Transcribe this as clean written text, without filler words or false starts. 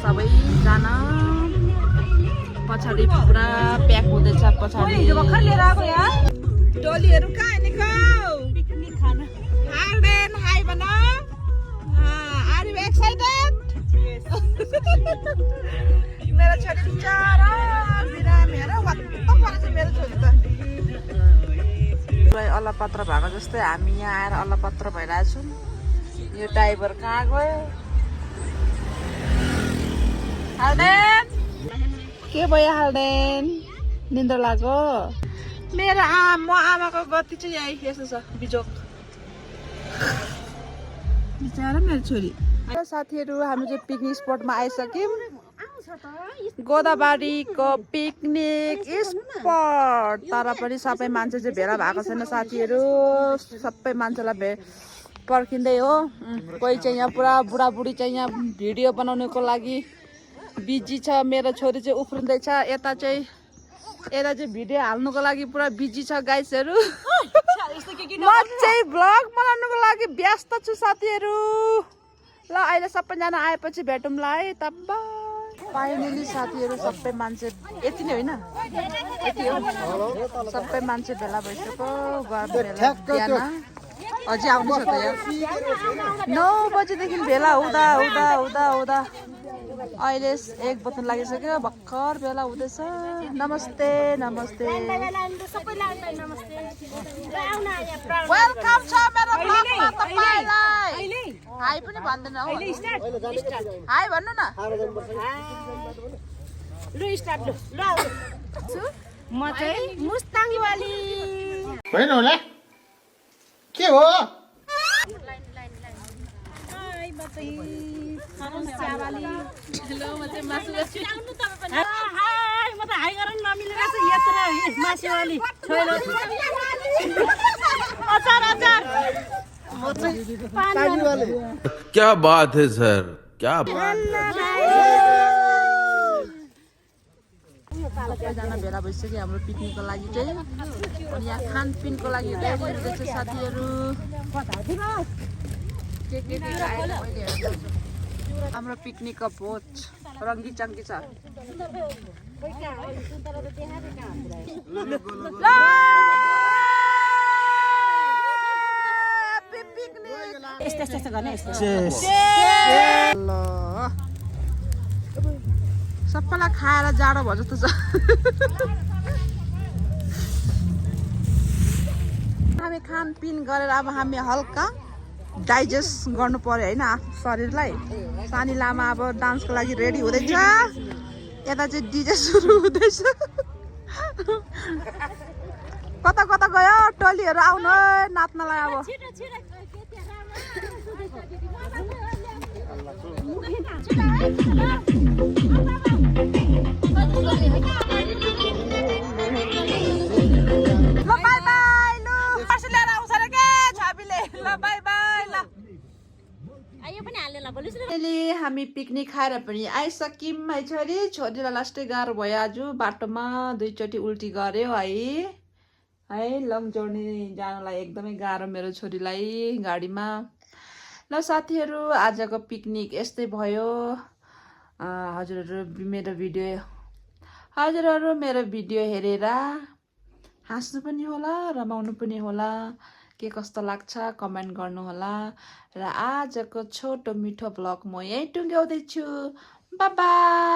सबैजना पछाडि पुरा प्याक हुँदैछ पछाडि टोलीहरू कहाँ हिँडेको पिकनिक खान हार्डेन हाई भन आर यु एक्साइटेड मेरो छोरी बिचारा बिरामी हेर वात्त परेछ मेरो छोरी त अलपत्र भएको जस्तै हामी यहाँ आएर अलपत्र भइरहेछौँ यो ड्राइभर कहाँ गयो हाल्डेन के भयो हाल्डेन निन्द्रा लाग्यो मेरो म आमाको गति चाहिँ यही यस्तो छ बिजोक बिचारा मेरो छोरी साथीहरू हामी चाहिँ पिकनिक स्पटमा आइसक्यौँ गोदाबारीको पिकनिक स्पट तर पनि सबै मान्छे चाहिँ भेला भएको छैन साथीहरू सबै मान्छेलाई पर्खिँदै हो कोही चाहिँ यहाँ पुरा बुढाबुढी चाहिँ यहाँ भिडियो बनाउनुको लागि बिजी छ मेरो छोरी चाहिँ उफ्रिँदैछ यता चाहिँ भिडियो हाल्नुको लागि पुरा बिजी छ गाइसहरू म चाहिँ भ्लग बनाउनुको लागि व्यस्त छु साथीहरू ल अहिले सबैजना आएपछि भेटौँला है तब फाइनली साथीहरू सबै मान्छे यति नै होइन यति हो सबै मान्छे भेला भइसक्यो बिहान अझै आउनु छ त यहाँ 9 बजेदेखि भेला हुँदा हुँदा हुँदा हुँदा अहिले 1 बज्न लागिसक्यो भर्खर भेला हुँदैछ नमस्ते नमस्ते वेलकम छ मेरो ब्लगमा तपाईलाई हाई पनि भन्दैन हो हाई भन्नु न ल स्टार्ट ल म चाहिँ मुस्ताङी वाली होइन होला के हो हाई म चाहिँ चावाली हेलो म चाहिँ मासु गर्छु हाई म त हाई गर्न नमिलेर छ यत्र मासुवाली छोरो अचार अचार म चाहिँ पानी वाले क्या बात है सर क्या सबैजना भेला भइसक्यो हाम्रो पिकनिकको लागि चाहिँ अनि यहाँ खानपिनको लागि रेडी हुँदैछ साथीहरू हाम्रो पिकनिकको भोज रङ्गी चङ्गी छ सबैलाई खाएर जाडो भयो जस्तो छ हामी खानपिन गरेर अब हामी हल्का डाइजेस्ट गर्नु पर्यो होइन शरीरलाई सानी लामा अब डान्सको लागि रेडी हुँदैछ यता चाहिँ डिजे सुरु हुँदैछ कता कता गयो टोलीहरू आउनु नाच्नलाई अब हामी पिकनिक खाएर पनि आइसक्यौँ है छोरीलाई लास्टै गाह्रो भयो आज बाटोमा 2 चोटि उल्टी गर्यो है लङ जर्नी जानलाई एकदमै गाह्रो मेरो छोरीलाई गाडीमा ल साथीहरू आजको पिकनिक यस्तै भयो हजुरहरू मेरो भिडियो हेरेर हाँस्नु पनि होला रमाउनु पनि होला के कस्तो लाग्छ कमेन्ट गर्नुहोला र आजको छोटो मिठो ब्लग म यही टुङ्ग्याउँदैछु बाइ बाइ।